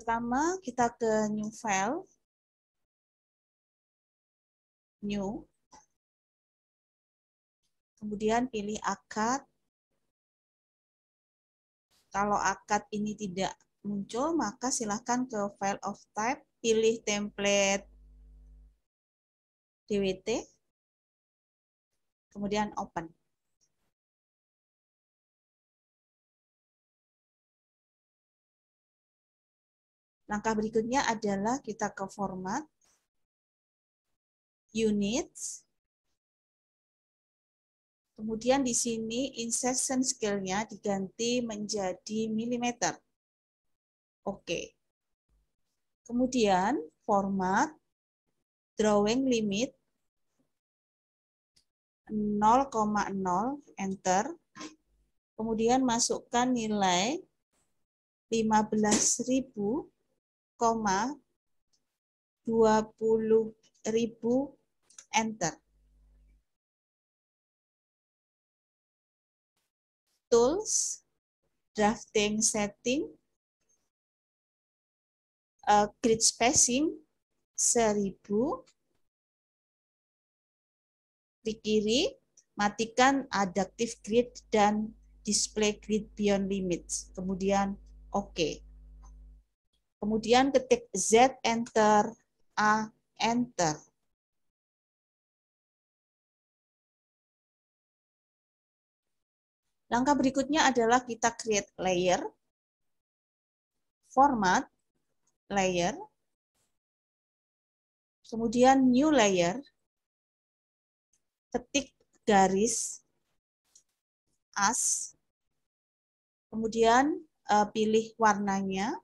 Pertama, kita ke new file. New. Kemudian pilih akad. Kalau akad ini tidak muncul, maka silahkan ke file of type, pilih template DWT, kemudian open. Langkah berikutnya adalah kita ke format, units, kemudian di sini insertion scale-nya diganti menjadi milimeter. Oke. Kemudian format, drawing limit, 0,0, enter. Kemudian masukkan nilai 15.000, 20.000, enter. Tools, drafting setting, grid spacing 1000. Di kiri, matikan adaptive grid dan display grid beyond limits. Kemudian OK. Kemudian ketik Z, enter, A, enter. Langkah berikutnya adalah kita create layer, format, layer, kemudian new layer, ketik garis, as, kemudian pilih warnanya,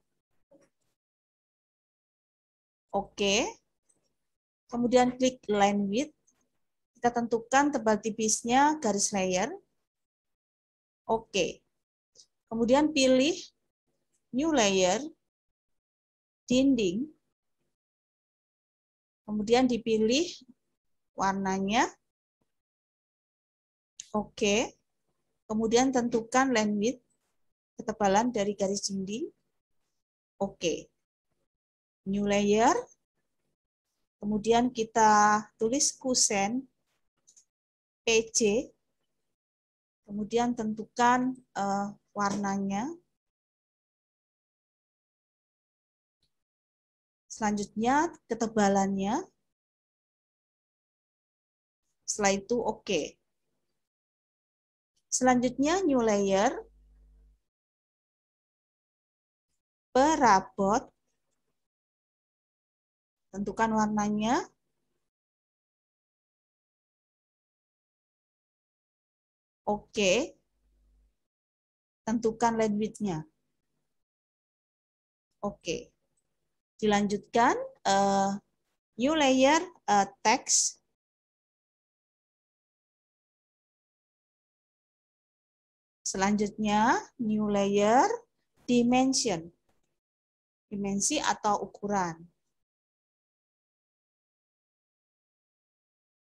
oke, kemudian klik line width, kita tentukan tebal tipisnya garis layer, oke, kemudian pilih new layer, dinding, kemudian dipilih warnanya, oke, kemudian tentukan line width, ketebalan dari garis dinding, oke, new layer, kemudian kita tulis kusen, PC, kemudian tentukan warnanya, selanjutnya ketebalannya, setelah itu oke. Selanjutnya new layer, perabot, tentukan warnanya, oke, tentukan line width-nya, oke. Dilanjutkan new layer, text, selanjutnya new layer, dimension, dimensi atau ukuran.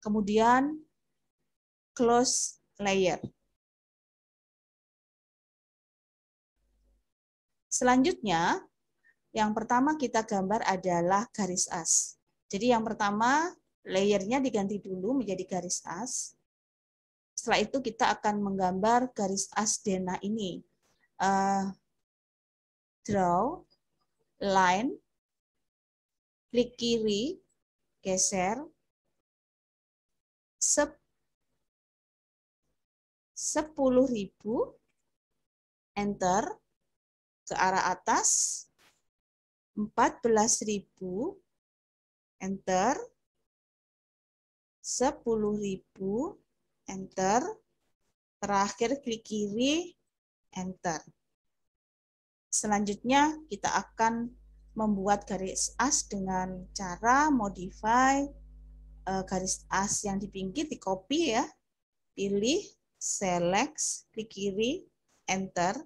Kemudian close layer. Selanjutnya, yang pertama kita gambar adalah garis as. Jadi yang pertama, layernya diganti dulu menjadi garis as. Setelah itu kita akan menggambar garis as denah ini. Draw, line, klik kiri, geser, 10.000, enter, ke arah atas, 14.000, enter, 10.000, enter, terakhir klik kiri, enter. Selanjutnya kita akan membuat garis as dengan cara modify garis as yang di pinggir, di copy ya, pilih, select, klik kiri, enter,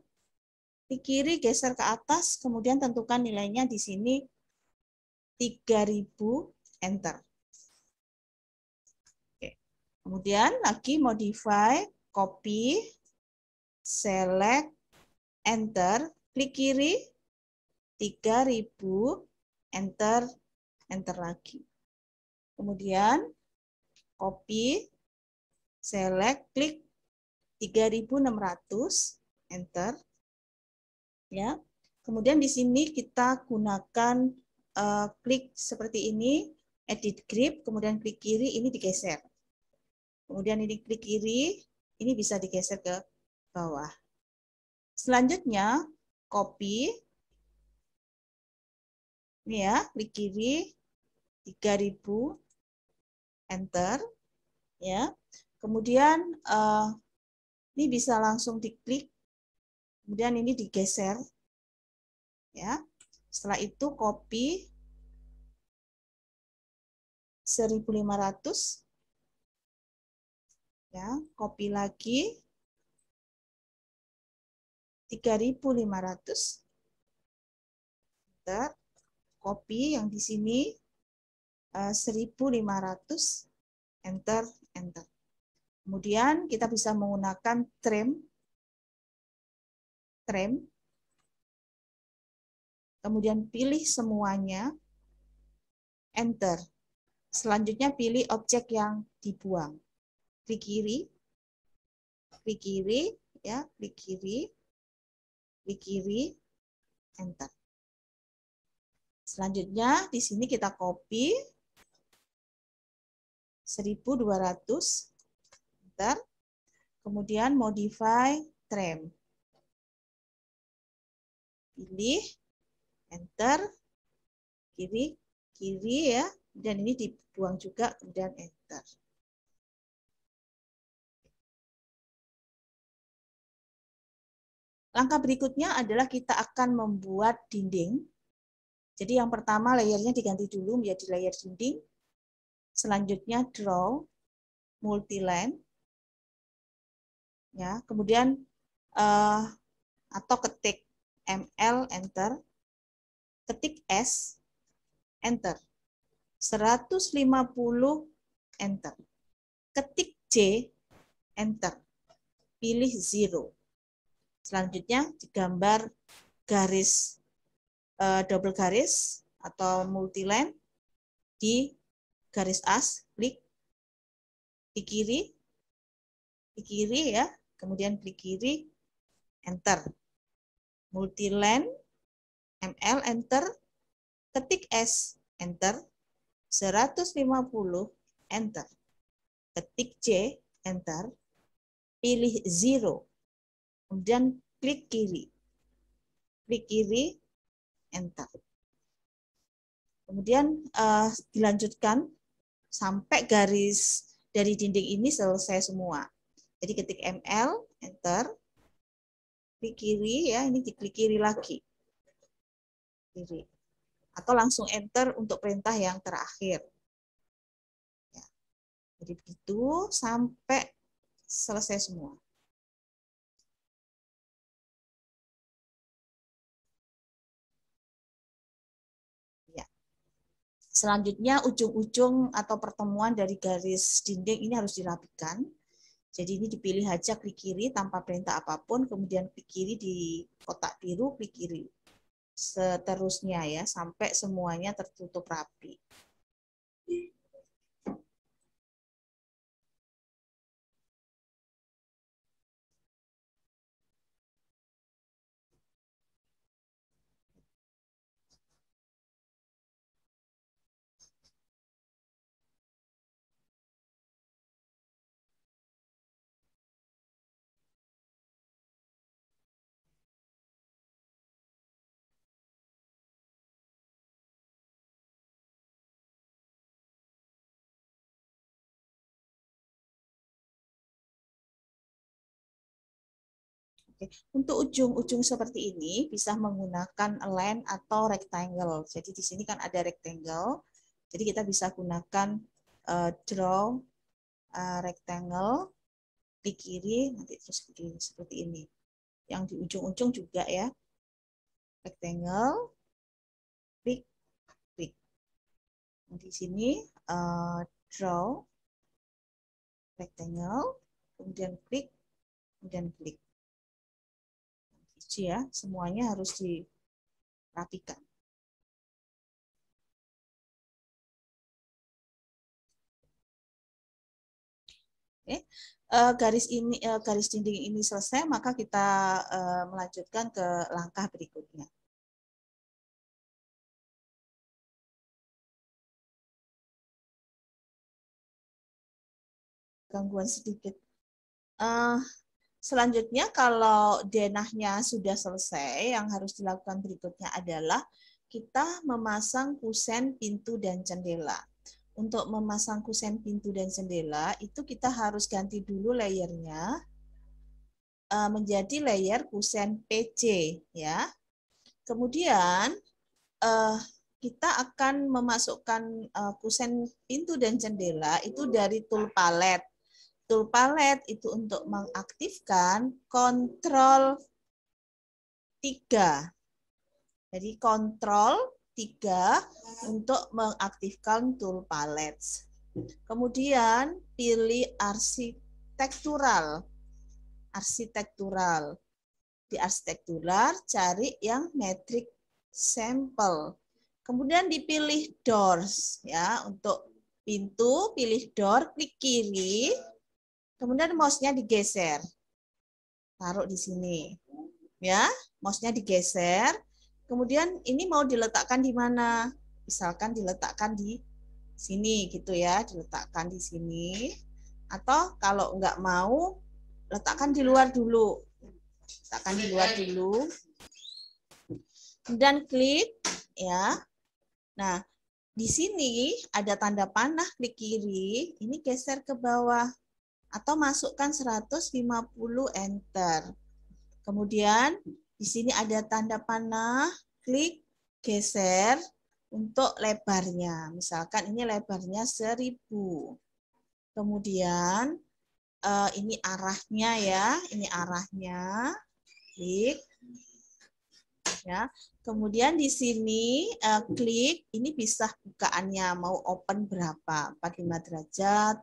klik kiri, geser ke atas, kemudian tentukan nilainya di sini 3.000, enter. Oke. Kemudian lagi modify, copy, select, enter, klik kiri, 3000, enter, enter lagi. Kemudian copy, select, klik 3600, enter. Ya. Kemudian di sini kita gunakan klik seperti ini, edit grip, kemudian klik kiri, ini digeser. Kemudian ini klik kiri, ini bisa digeser ke bawah. Selanjutnya, copy. Ini ya, klik kiri, 3000, enter. Ya. Kemudian ini bisa langsung diklik, kemudian ini digeser. Ya. Setelah itu copy 1500. Ya, copy lagi 3500. Enter. Copy yang di sini 1500, enter, enter. Kemudian kita bisa menggunakan trim, kemudian pilih semuanya, enter. Selanjutnya pilih objek yang dibuang. Klik kiri, ya, klik kiri, enter. Selanjutnya di sini kita copy 1200, enter. Kemudian modify trim. Pilih, enter, kiri ya, dan ini dibuang juga, kemudian enter. Langkah berikutnya adalah kita akan membuat dinding. Jadi yang pertama layernya diganti dulu menjadi layer dinding. Selanjutnya draw, multiline. Ya, kemudian atau ketik ML, enter. Ketik S, enter. 150, enter. Ketik J, enter. Pilih 0. Selanjutnya digambar garis double garis atau multiline di garis as, klik di kiri ya, kemudian klik kiri, enter. Multiline ML, enter. Ketik S, enter. 150, enter. Ketik J, enter. Pilih 0. Kemudian klik kiri. Enter. Kemudian dilanjutkan sampai garis dari dinding ini selesai semua. Jadi ketik ML, enter. Klik kiri ya, ini diklik kiri lagi. Kiri. Atau langsung enter untuk perintah yang terakhir. Ya. Jadi begitu sampai selesai semua. Ya. Selanjutnya ujung-ujung atau pertemuan dari garis dinding ini harus dirapikan. Jadi ini dipilih aja klik kiri tanpa perintah apapun, kemudian klik kiri di kotak biru, klik kiri. Seterusnya ya, sampai semuanya tertutup rapi. Untuk ujung-ujung seperti ini bisa menggunakan line atau rectangle. Jadi di sini kan ada rectangle. Jadi kita bisa gunakan draw rectangle, klik kiri, nanti terus seperti ini. Yang di ujung-ujung juga ya. Rectangle, klik. Di sini draw rectangle, kemudian klik. Ya, semuanya harus rapikan. Oke. Garis dinding ini selesai, maka kita melanjutkan ke langkah berikutnya. Gangguan sedikit. Selanjutnya kalau denahnya sudah selesai, yang harus dilakukan berikutnya adalah kita memasang kusen pintu dan jendela. Untuk memasang kusen pintu dan jendela, itu kita harus ganti dulu layernya menjadi layer kusen PC, ya. Kemudian kita akan memasukkan kusen pintu dan jendela itu dari tool palette. Tool palette itu untuk mengaktifkan kontrol 3. Jadi kontrol 3 untuk mengaktifkan tool palette. Kemudian pilih arsitektural. Di arsitektural cari yang metric sampel. Kemudian dipilih doors, ya, untuk pintu pilih door, klik kiri. Kemudian mouse-nya digeser. Taruh di sini. Ya, mouse-nya digeser. Kemudian ini mau diletakkan di mana? Misalkan diletakkan di sini gitu ya, diletakkan di sini. Atau kalau enggak mau, letakkan di luar dulu. Letakkan di luar dulu. Dan klik ya. Nah, di sini ada tanda panah, klik kiri, ini geser ke bawah. Atau masukkan 150 enter. Kemudian di sini ada tanda panah, klik geser untuk lebarnya. Misalkan ini lebarnya 1000. Kemudian ini arahnya ya, ini arahnya. Klik. Ya. Kemudian di sini klik, ini bisa bukaannya mau open berapa? 45 derajat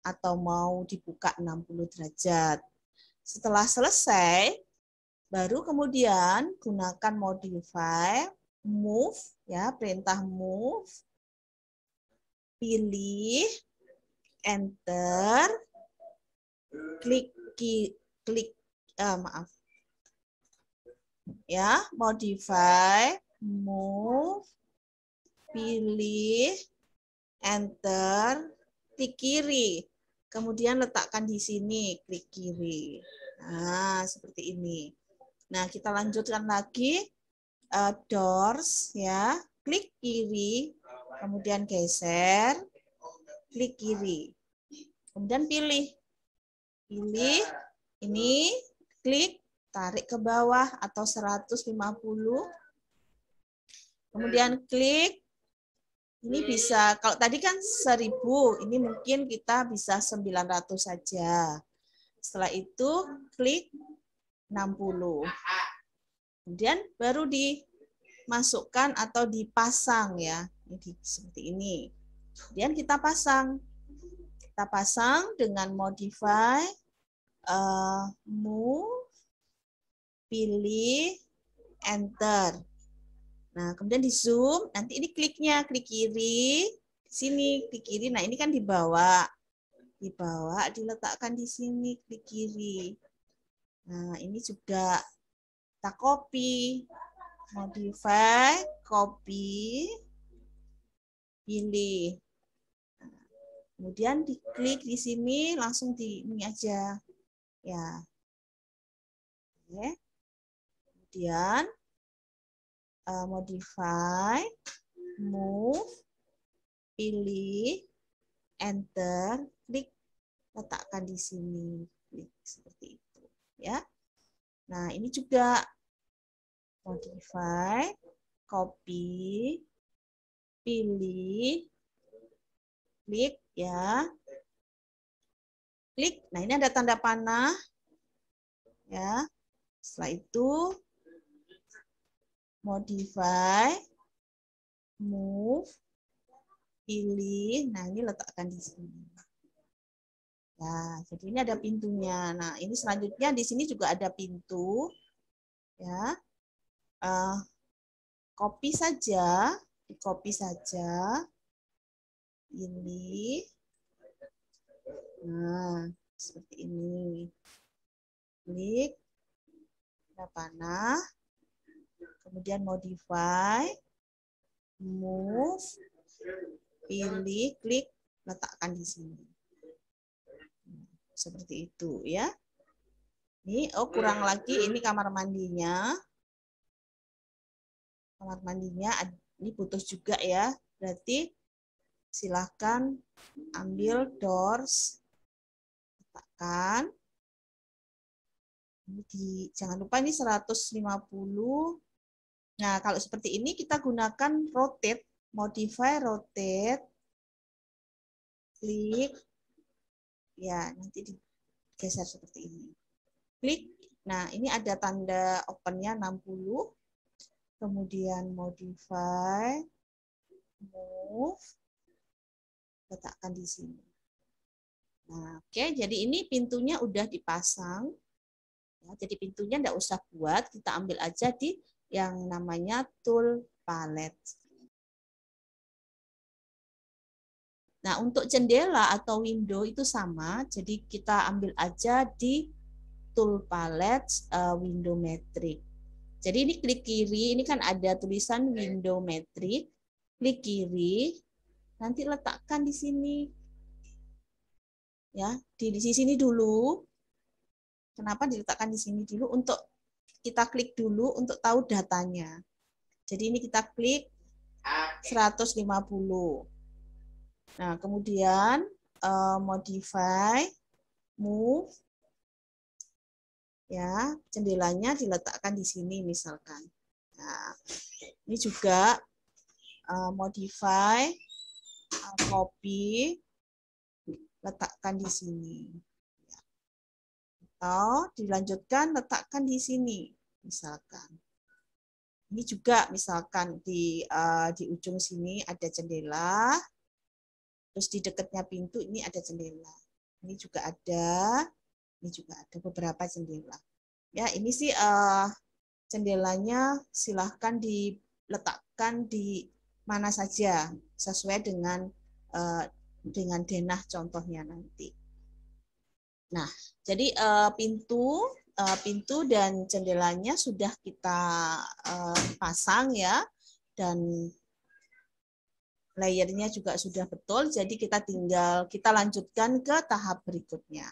atau mau dibuka 60 derajat. Setelah selesai, baru kemudian gunakan modify, move, ya, perintah move, pilih, enter, klik, ya, modify, move, pilih, enter, klik kiri. Kemudian letakkan di sini, klik kiri. Nah, seperti ini. Nah, kita lanjutkan lagi. Doors, ya. Klik kiri, kemudian geser, klik kiri. Kemudian pilih. Pilih, ini, klik, tarik ke bawah atau 150. Kemudian klik. Ini bisa, kalau tadi kan 1000, ini mungkin kita bisa 900 saja. Setelah itu klik 60. Kemudian baru dimasukkan atau dipasang ya. Ini seperti ini. Kemudian kita pasang. Kita pasang dengan modify, move, pilih, enter. Nah, kemudian di zoom, nanti ini kliknya, klik kiri, sini, klik kiri. Nah, ini kan dibawa. Dibawa, diletakkan di sini, klik kiri. Nah, ini juga kita copy. Modify, copy, pilih. Nah, kemudian diklik di sini, langsung di ini aja. Ya. Oke. Kemudian modify, move, pilih, enter, klik, letakkan di sini, klik seperti itu, ya. Nah, ini juga modify, copy, pilih, klik, ya, klik. Nah, ini ada tanda panah, ya. Setelah itu modify, move, pilih. Nah, ini letakkan di sini. Ya, jadi ini ada pintunya. Nah, ini selanjutnya di sini juga ada pintu. Ya, copy saja, di-copy saja. Ini. Nah, seperti ini. Klik, panah, kemudian modify, move, pilih, klik, letakkan di sini. Seperti itu ya. Ini kurang lagi ini kamar mandinya. Kamar mandinya ini butuh juga ya. Berarti silahkan ambil doors, letakkan. Jangan lupa ini 150. Nah, kalau seperti ini kita gunakan rotate, modify rotate, klik, ya nanti digeser seperti ini. Klik, nah ini ada tanda opennya 60, kemudian modify, move, letakkan di sini. Nah, oke, jadi ini pintunya udah dipasang. Ya, jadi pintunya enggak usah buat, kita ambil aja di yang namanya tool palette. Nah, untuk jendela atau window itu sama, jadi kita ambil aja di tool palette window metric. Jadi ini klik kiri, ini kan ada tulisan window metric, klik kiri, nanti letakkan di sini. Ya, di sini dulu. Kenapa diletakkan di sini dulu? Untuk kita klik dulu untuk tahu datanya. Jadi ini kita klik 150. Nah, kemudian modify, move, ya jendelanya diletakkan di sini misalkan. Nah, ini juga modify, copy, letakkan di sini. Atau dilanjutkan letakkan di sini misalkan. Ini juga misalkan di ujung sini ada jendela, terus di dekatnya pintu ini ada jendela. Ini juga ada beberapa jendela. Ya, ini sih jendelanya silahkan diletakkan di mana saja sesuai dengan denah contohnya nanti. Nah, jadi pintu dan jendelanya sudah kita pasang ya, dan layernya juga sudah betul. Jadi kita lanjutkan ke tahap berikutnya.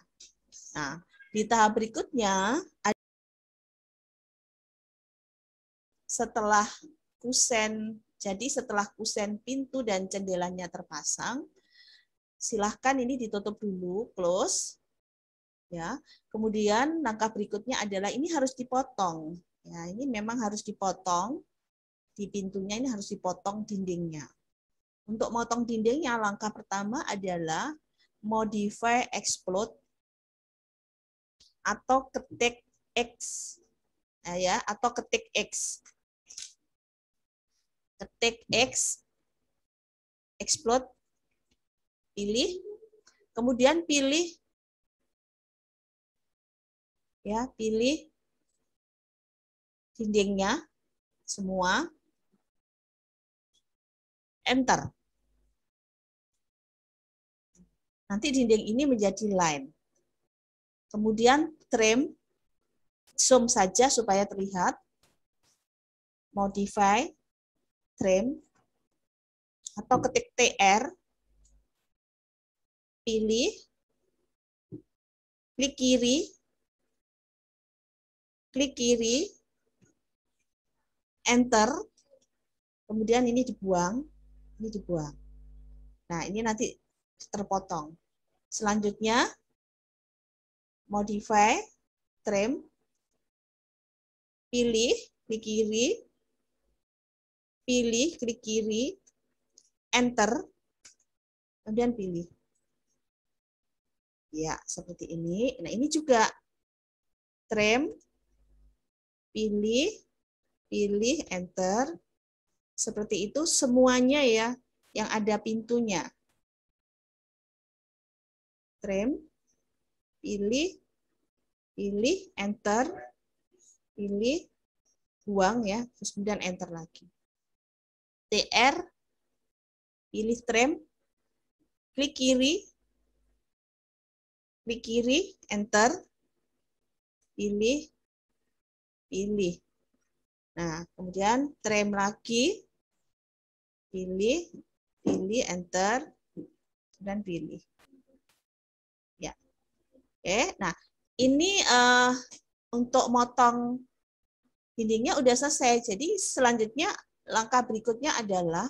Nah, di tahap berikutnya setelah kusen, jadi setelah kusen pintu dan jendelanya terpasang, silahkan ini ditutup dulu, close. Ya, kemudian langkah berikutnya adalah ini harus dipotong. Ya, ini memang harus dipotong di pintunya, ini harus dipotong dindingnya. Untuk motong dindingnya, langkah pertama adalah modify explode atau ketik X, ya, atau ketik X. Ketik X, explode, pilih, kemudian pilih. Ya, pilih dindingnya semua, enter. Nanti dinding ini menjadi line. Kemudian trim, zoom saja supaya terlihat. Modify, trim, atau ketik TR, pilih, klik kiri, enter, kemudian ini dibuang. Nah, ini nanti terpotong. Selanjutnya, modify, trim, pilih, klik kiri, enter, kemudian pilih. Ya, seperti ini. Nah, ini juga trim, pilih, enter. Seperti itu semuanya ya, yang ada pintunya. Trim, pilih, enter, pilih, buang ya, terus kemudian enter lagi. TR, pilih trim, klik kiri, enter, pilih. Nah, kemudian trim lagi, pilih, enter, dan pilih. Ya, oke. Nah, ini untuk motong dindingnya udah selesai. Jadi selanjutnya langkah berikutnya adalah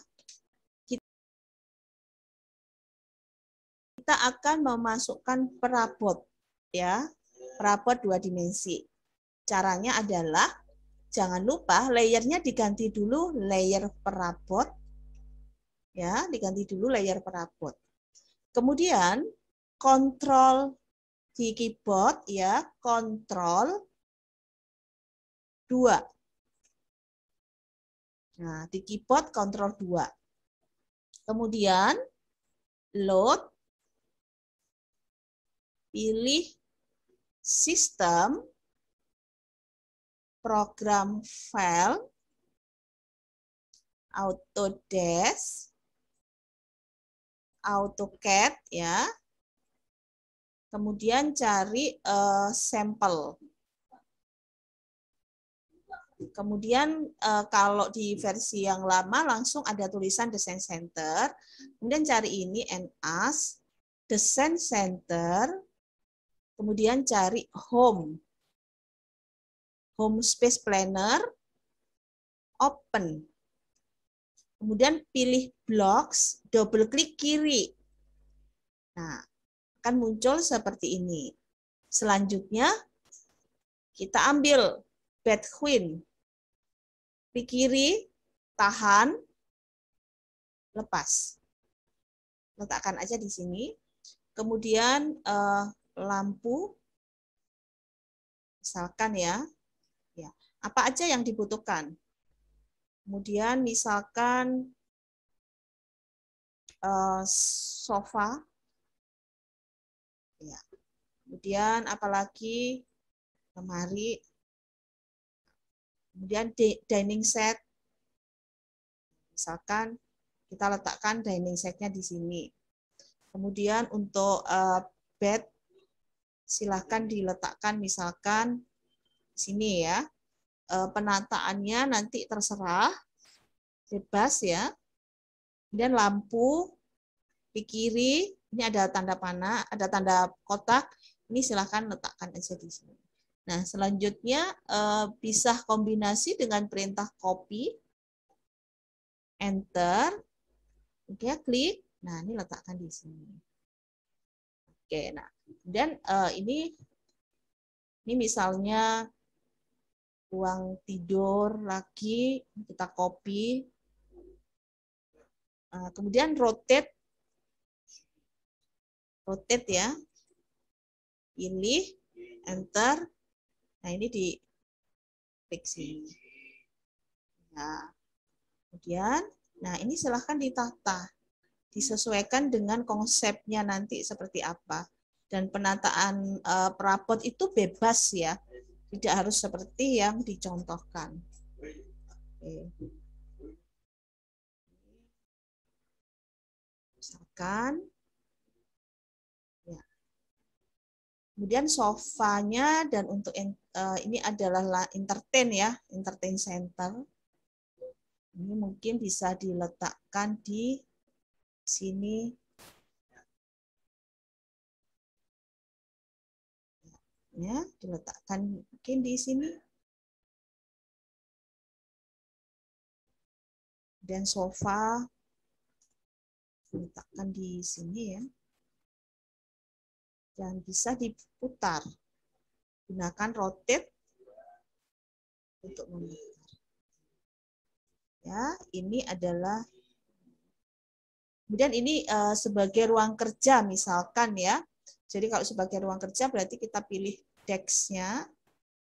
kita akan memasukkan perabot, ya, perabot 2 dimensi. Caranya adalah jangan lupa layernya diganti dulu layer perabot, ya, diganti dulu layer perabot. Kemudian kontrol di keyboard, ya, kontrol 2. Nah, di keyboard kontrol 2. Kemudian load, pilih sistem, program file, Autodesk, AutoCAD, ya. Kemudian cari sampel. Kemudian kalau di versi yang lama langsung ada tulisan Design Center. Kemudian cari ini NAS, Design Center. Kemudian cari Home. Home Space Planner. Open. Kemudian pilih Blocks, double klik kiri. Nah, akan muncul seperti ini. Selanjutnya kita ambil Bed Queen. Klik kiri, tahan, lepas. Letakkan aja di sini. Kemudian lampu, misalkan ya, apa aja yang dibutuhkan. Kemudian misalkan sofa, ya. Kemudian apalagi lemari. Kemudian dining set, misalkan kita letakkan dining setnya di sini. Kemudian untuk bed, silahkan diletakkan misalkan di sini ya. Penataannya nanti terserah, bebas ya. Kemudian lampu di kiri, ini ada tanda panah, ada tanda kotak, ini silahkan letakkan aja di sini. Nah, selanjutnya bisa kombinasi dengan perintah copy, enter, oke, klik. Nah, ini letakkan di sini. Oke, nah, dan ini misalnya ruang tidur lagi, kita copy. Kemudian rotate ya, pilih, enter. Nah, ini di klik sini. Nah, kemudian, nah ini silahkan ditata, disesuaikan dengan konsepnya nanti seperti apa. Dan penataan perabot itu bebas ya, tidak harus seperti yang dicontohkan. Oke. Misalkan, ya. Kemudian sofanya dan untuk ini adalah entertain ya, entertain center. Ini mungkin bisa diletakkan di sini. Ya, diletakkan mungkin di sini. Dan sofa diletakkan di sini ya. Dan bisa diputar. Gunakan rotate untuk memutar. Ya, ini adalah, kemudian ini sebagai ruang kerja misalkan ya. Jadi kalau sebagai ruang kerja berarti kita pilih desk-nya,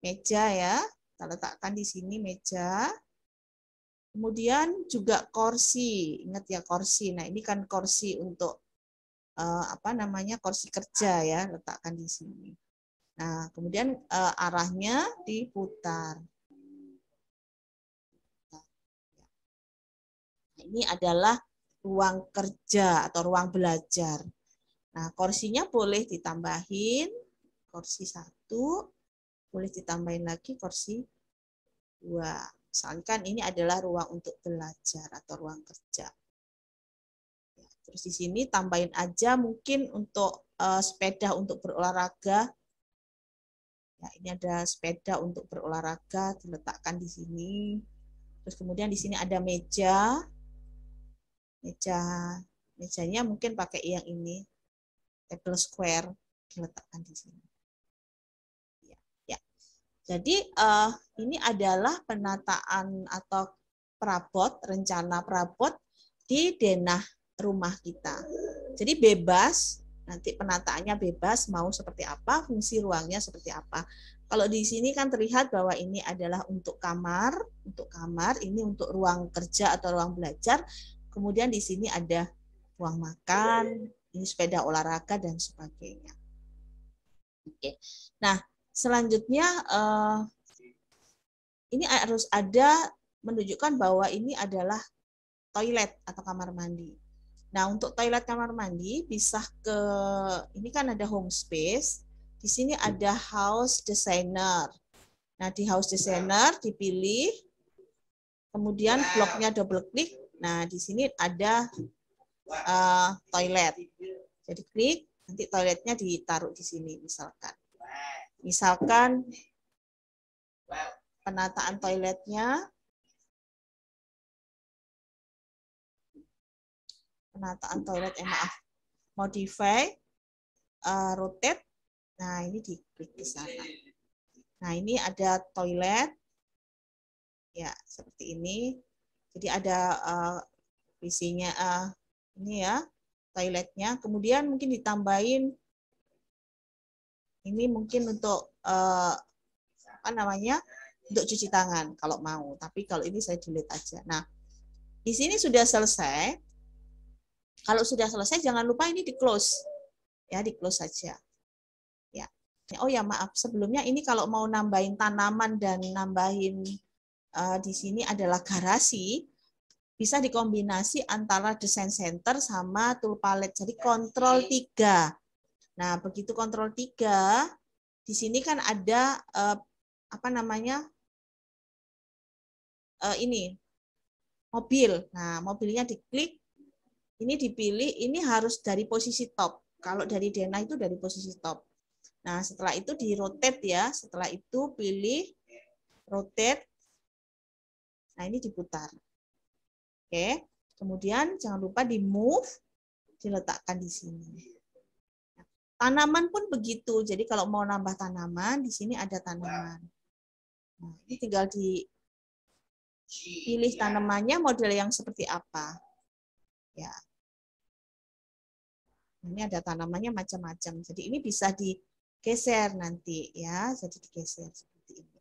meja ya, kita letakkan di sini meja. Kemudian juga kursi, ingat ya kursi. Nah ini kan kursi untuk apa namanya, kursi kerja ya, letakkan di sini. Nah kemudian arahnya diputar. Ini adalah ruang kerja atau ruang belajar. Nah, kursinya boleh ditambahin, kursi 1, boleh ditambahin lagi kursi 2. Misalkan ini adalah ruang untuk belajar atau ruang kerja. Terus di sini tambahin aja mungkin untuk sepeda untuk berolahraga. Ya, ini ada sepeda untuk berolahraga diletakkan di sini. Terus kemudian di sini ada meja. Mejanya mungkin pakai yang ini, table square, diletakkan di sini. Ya. Jadi ini adalah penataan atau perabot, rencana perabot di denah rumah kita. Jadi bebas, nanti penataannya bebas, mau seperti apa, fungsi ruangnya seperti apa. Kalau di sini kan terlihat bahwa ini adalah untuk kamar, ini untuk ruang kerja atau ruang belajar. Kemudian di sini ada ruang makan, ini sepeda olahraga dan sebagainya. Oke. Nah, selanjutnya ini harus ada menunjukkan bahwa ini adalah toilet atau kamar mandi. Nah, untuk toilet kamar mandi bisa ke ini kan ada home space. Di sini ada house designer. Nah, di house designer dipilih, kemudian bloknya double klik. Nah, di sini ada toilet. Jadi klik, nanti toiletnya ditaruh di sini misalkan. Misalkan penataan toiletnya, modify, rotate. Nah, ini diklik di sana. Nah, ini ada toilet. Ya, seperti ini. Jadi ada visinya ini ya, toiletnya. Kemudian mungkin ditambahin ini mungkin untuk apa namanya? Untuk cuci tangan kalau mau. Tapi kalau ini saya delete aja. Nah, di sini sudah selesai. Kalau sudah selesai jangan lupa ini di-close. Ya, di-close saja. Ya. Oh ya, maaf. Sebelumnya ini kalau mau nambahin tanaman dan nambahin di sini adalah garasi, bisa dikombinasi antara desain center sama tool palette. Jadi kontrol 3. Nah, begitu kontrol 3, di sini kan ada apa namanya? Ini mobil. Nah, mobilnya diklik, ini dipilih, ini harus dari posisi top. Kalau dari denah itu dari posisi top. Nah, setelah itu di rotate ya. Setelah itu pilih rotate. Nah, ini diputar. Oke. Kemudian jangan lupa di move, diletakkan di sini. Tanaman pun begitu. Jadi kalau mau nambah tanaman, di sini ada tanaman. Nah, ini tinggal dipilih tanamannya model yang seperti apa. Ya. Ini ada tanamannya macam-macam. Jadi ini bisa digeser nanti ya. Jadi digeser seperti ini.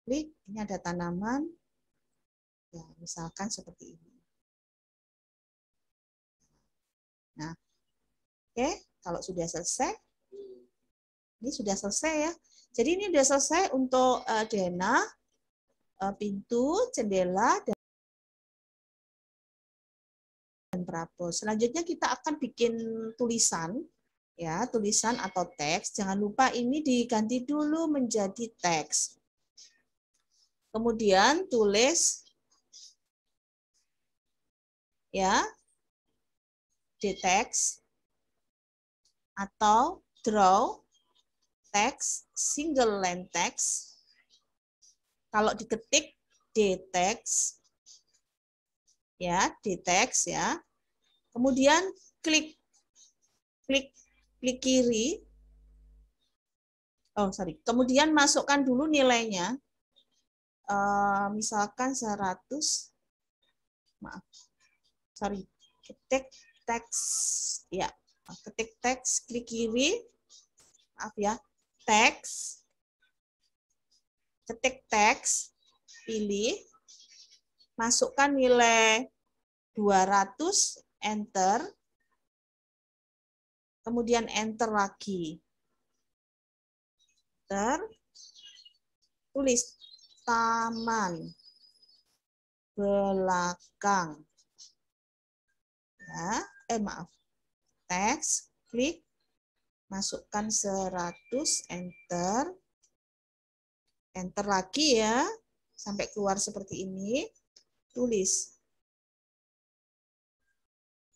Klik, ini ada tanaman. Ya, misalkan seperti ini. Nah, oke, kalau sudah selesai, ini sudah selesai ya. Jadi ini sudah selesai untuk denah, pintu, jendela, dan perabot. Selanjutnya kita akan bikin tulisan, ya, tulisan atau teks. Jangan lupa ini diganti dulu menjadi teks. Kemudian tulis, ya, di teks atau draw text, single line text. Kalau diketik di teks, ya, di teks ya. Kemudian klik kiri. Oh, sorry. Kemudian masukkan dulu nilainya. Misalkan 100. Maaf. Sorry. Ketik teks, ya. Ketik teks, klik kiri. Maaf ya. Teks. Ketik teks, pilih. Masukkan nilai 200, enter. Kemudian enter lagi. Enter. Tulis taman belakang. Ya, maaf. Teks, klik, masukkan 100, enter. Enter lagi ya, sampai keluar seperti ini. Tulis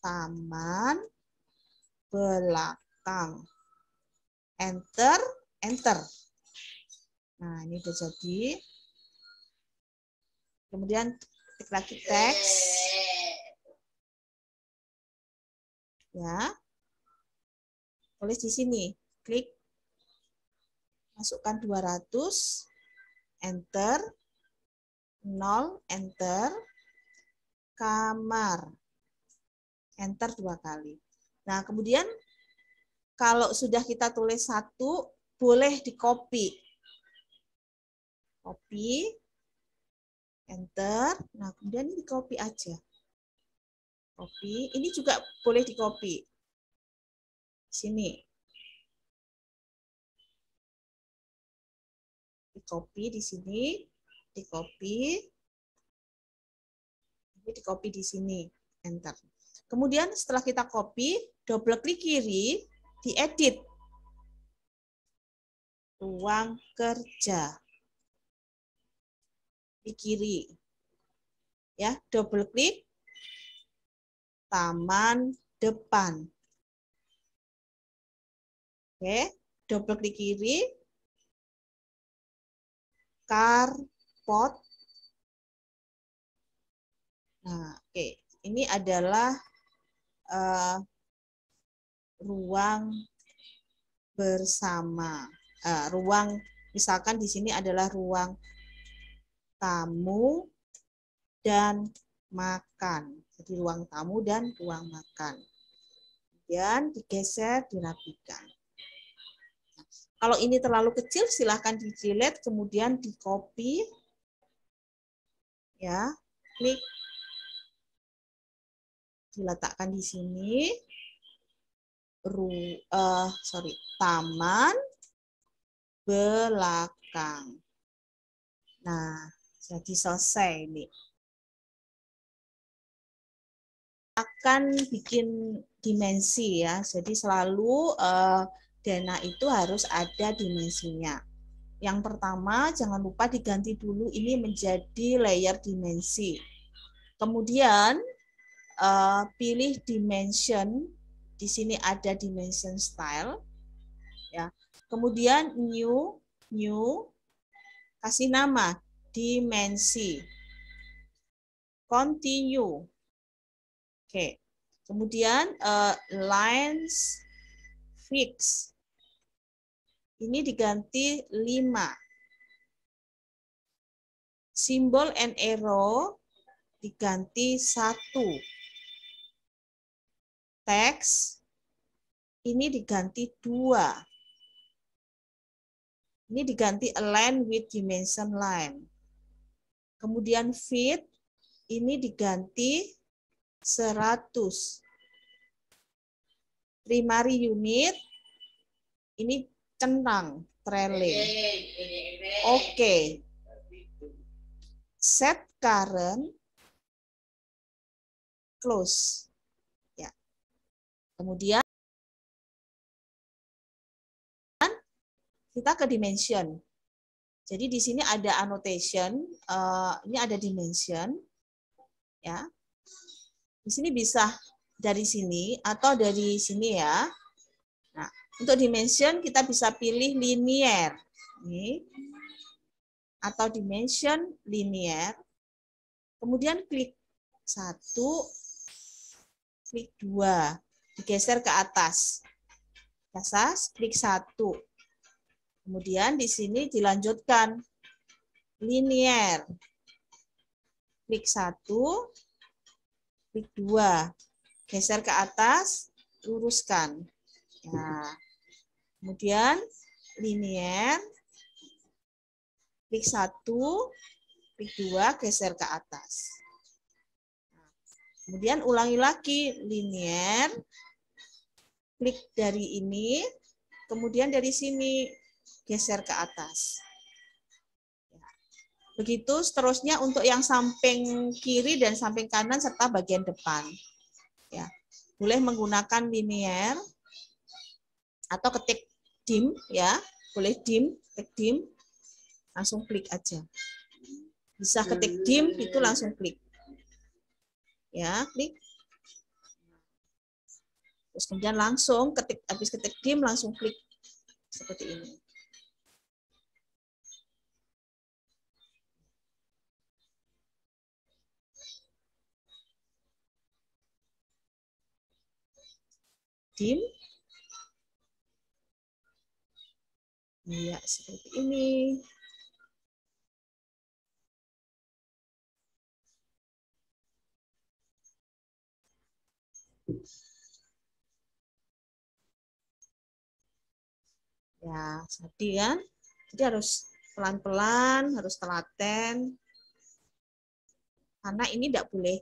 taman belakang. Enter, enter. Nah, ini udah jadi. Kemudian klik lagi teks. Ya. Tulis di sini. Klik. Masukkan 200. Enter. 0, enter. Kamar. Enter 2 kali. Nah, kemudian kalau sudah kita tulis 1, boleh di-copy. Copy. Enter. Nah, kemudian ini di-copy aja. Copy. Ini juga boleh di-copy. Sini. Di-copy di sini. Di-copy. Ini di-copy di sini. Enter. Kemudian setelah kita copy, double klik kiri, diedit. Ruang kerja. Di kiri. Ya, double klik taman depan. Oke, double klik kiri. Carport. Nah, oke. Ini adalah ruang bersama. Ruang, misalkan di sini adalah ruang tamu dan makan. Jadi ruang tamu dan ruang makan. Kemudian digeser, dirapikan. Kalau ini terlalu kecil, silahkan di-delete, kemudian di-copy. Ya, klik. Diletakkan di sini. Taman belakang. Nah, jadi selesai ini. Akan bikin dimensi ya. Jadi selalu dana itu harus ada dimensinya. Yang pertama, jangan lupa diganti dulu ini menjadi layer dimensi. Kemudian pilih dimension. Di sini ada dimension style. Ya. Kemudian new, kasih nama dimensi. Continue. Oke. Kemudian lines fix. Ini diganti 5. Simbol and arrow diganti 1. Teks ini diganti 2. Ini diganti align with dimension line. Kemudian fit ini diganti 100. Primary unit ini centang, trailing. Oke. Set current, close. Ya. Kemudian kita ke dimension. Jadi di sini ada annotation, ini ada dimension, ya. Di sini bisa dari sini atau dari sini ya. Nah, untuk dimension kita bisa pilih linear, ini, atau dimension linear. Kemudian klik 1, klik 2, digeser ke atas. Klik 1. Kemudian di sini dilanjutkan linear. Klik 1, klik 2. Geser ke atas, luruskan. Nah, kemudian linear. Klik 1, klik 2, geser ke atas. Kemudian ulangi lagi linear. Klik dari ini, kemudian dari sini geser ke atas. Begitu seterusnya untuk yang samping kiri dan samping kanan serta bagian depan. Ya. boleh menggunakan linear atau ketik dim ya, boleh dim, ketik dim, langsung klik aja. Bisa ketik dim itu langsung klik. Ya, klik. Terus kemudian langsung ketik, habis ketik dim langsung klik seperti ini. Dim. Iya, seperti ini. Ya, jadi kan. Jadi harus pelan-pelan, harus telaten. Karena ini tidak boleh,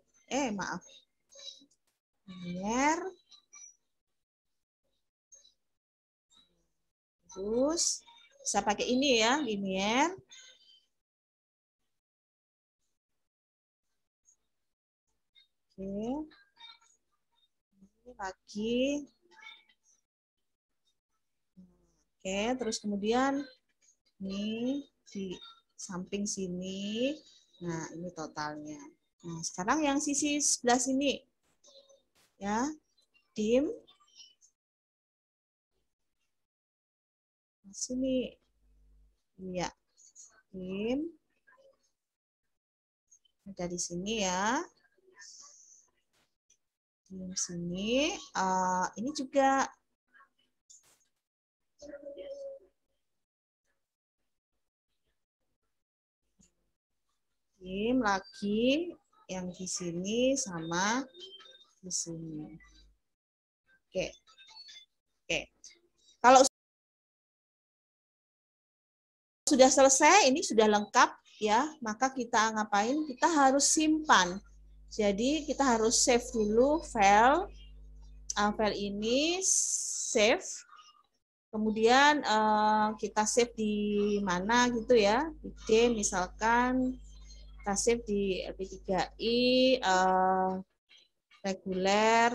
maaf. Linear. Terus bisa pakai ini ya, linear. Oke. Ini lagi. Oke, terus kemudian ini di samping sini. Nah, ini totalnya. Nah, sekarang yang sisi sebelah sini. Ya, dim. Nah, sini. Iya. Dim. Ada di sini ya. Di sini. Ini juga. Dim lagi yang di sini sama di sini. Oke. Oke. Kalau sudah selesai, ini sudah lengkap ya, maka kita ngapain? Kita harus simpan. Jadi kita harus save dulu file. File ini save. Kemudian kita save di mana gitu ya. D misalkan kita save di LP3I reguler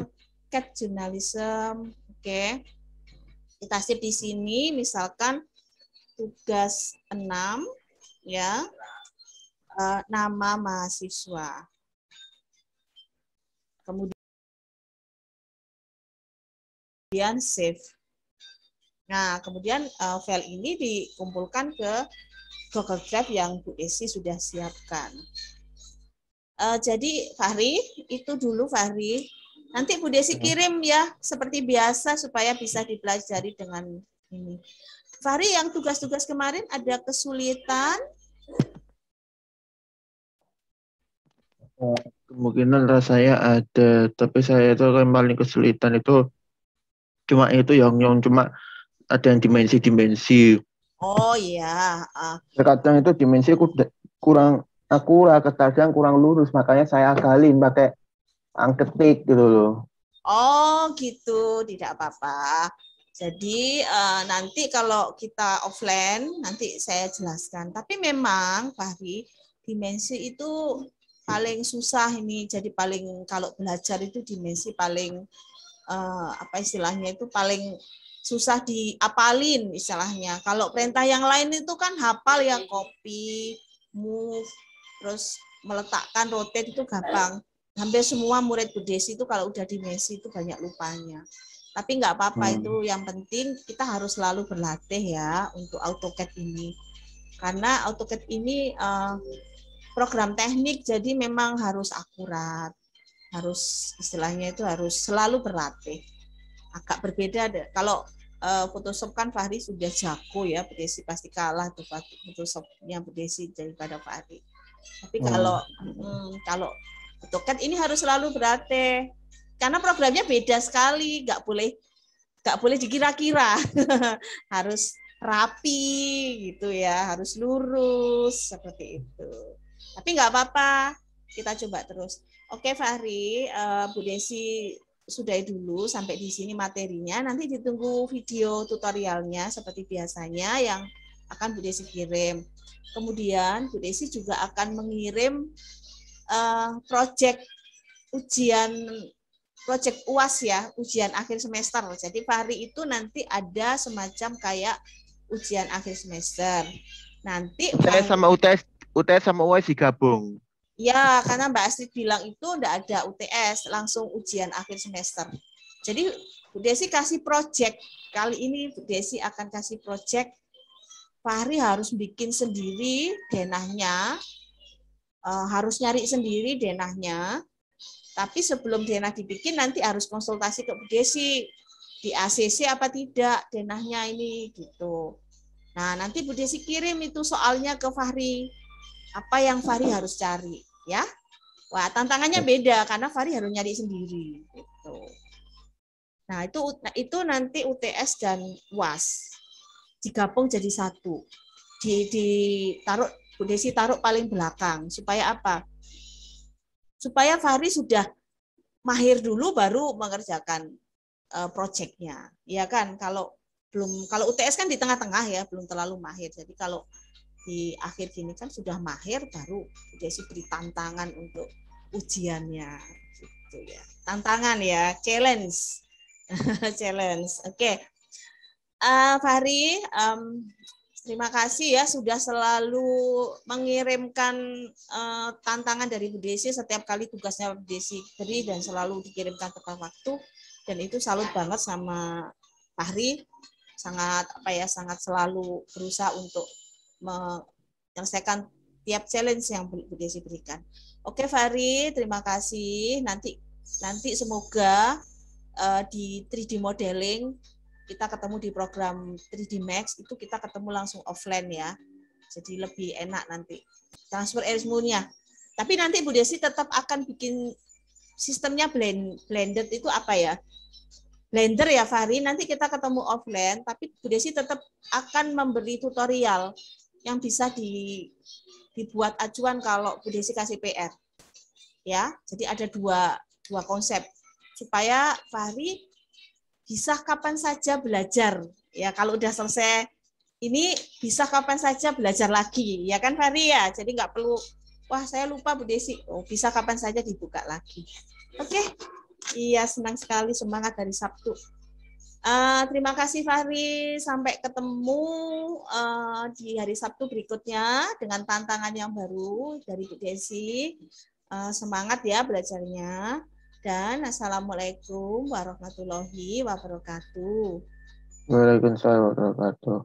CAT journalism. Oke. Kita save di sini misalkan tugas 6 ya. Nama mahasiswa. Kemudian save. Nah, kemudian file ini dikumpulkan ke Google Drive yang Bu Desi sudah siapkan. Jadi Fahri, itu dulu Fahri. Nanti Bu Desi kirim ya, seperti biasa supaya bisa dipelajari dengan ini. Fahri, yang tugas-tugas kemarin ada kesulitan? Kemungkinan rasanya ada, tapi saya itu kan paling kesulitan itu cuma itu yang cuma ada yang dimensi-dimensi. Oh iya. Kadang itu dimensi kurang akurat, kadang kurang lurus, makanya saya akalin pakai angketik gitu loh. Oh gitu, tidak apa-apa. Jadi nanti kalau kita offline, nanti saya jelaskan. Tapi memang Fahri, dimensi itu paling susah ini. Jadi paling kalau belajar itu dimensi paling apa istilahnya itu paling susah diapalin istilahnya. Kalau perintah yang lain itu kan hafal ya, copy, move, terus meletakkan, rotate itu gampang. Hampir semua murid Bu Desi itu kalau udah dimensi itu banyak lupanya. Tapi nggak apa-apa itu, yang penting kita harus selalu berlatih ya untuk AutoCAD ini. Karena AutoCAD ini program teknik, jadi memang harus akurat. Harus istilahnya itu harus selalu berlatih. Agak berbeda deh. Kalau Photoshop kan Fahri sudah jago ya, Bu Desi pasti kalah tuh Photoshopnya Bu Desi daripada Fahri. Tapi kalau AutoCAD ini harus selalu berlatih karena programnya beda sekali, nggak boleh dikira-kira. Harus rapi gitu ya, harus lurus seperti itu. Tapi nggak apa-apa, kita coba terus. Oke Fahri, Bu Desi sudahi dulu sampai di sini materinya. Nanti ditunggu video tutorialnya seperti biasanya yang akan Bu Desi kirim. Kemudian Bu Desi juga akan mengirim proyek ujian project UAS ya, ujian akhir semester. Jadi Fahri itu nanti ada semacam kayak ujian akhir semester. Nanti UTS sama UTS sama UAS digabung. ya, karena Mbak Astrid bilang itu enggak ada UTS, langsung ujian akhir semester. Jadi Bu Desi kasih project. Kali ini Bu Desi akan kasih project. Fahri harus bikin sendiri denahnya, harus nyari sendiri denahnya. Tapi sebelum denah dibikin nanti harus konsultasi ke Bu Desi, di ACC apa tidak denahnya ini gitu. Nah, nanti Bu Desi kirim itu soalnya ke Fahri. Apa yang Fahri harus cari, ya. Wah, tantangannya beda karena Fahri harus nyari sendiri gitu. Nah, itu nanti UTS dan UAS digabung jadi satu. Ditaruh Bu Desi taruh paling belakang supaya apa? Supaya Fahri sudah mahir dulu baru mengerjakan proyeknya. Ya kan, kalau UTS kan di tengah-tengah ya, belum terlalu mahir. Jadi kalau di akhir gini kan sudah mahir baru Desi beri tantangan untuk ujiannya gitu ya. Tantangan ya, challenge. Challenge. Oke. Fahri, terima kasih ya sudah selalu mengirimkan tantangan dari Bu Desi setiap kali tugasnya Bu Desi beri dan selalu dikirimkan tepat waktu, dan itu salut banget sama Fahri, sangat sangat selalu berusaha untuk menyelesaikan tiap challenge yang Bu Desi berikan. Oke Fahri, terima kasih. Nanti semoga di 3D modeling kita ketemu di program 3D Max itu kita ketemu langsung offline ya. Jadi lebih enak nanti transfer ilmunya. Tapi nanti Bu Desi tetap akan bikin sistemnya blended itu apa ya? Blender ya Fahri. Nanti kita ketemu offline, tapi Bu Desi tetap akan memberi tutorial yang bisa dibuat acuan kalau Bu Desi kasih PR. Ya, jadi ada dua konsep supaya Fahri bisa kapan saja belajar. Ya, kalau udah selesai ini bisa kapan saja belajar lagi. Ya kan Fahri ya? Jadi nggak perlu, wah saya lupa Bu Desi. Oh, bisa kapan saja dibuka lagi. Oke. Iya, senang sekali, semangat dari Sabtu. Terima kasih Fahri. Sampai ketemu di hari Sabtu berikutnya dengan tantangan yang baru dari Bu Desi. Semangat ya belajarnya. Dan assalamualaikum warahmatullahi wabarakatuh. Waalaikumsalam warahmatullahi wabarakatuh.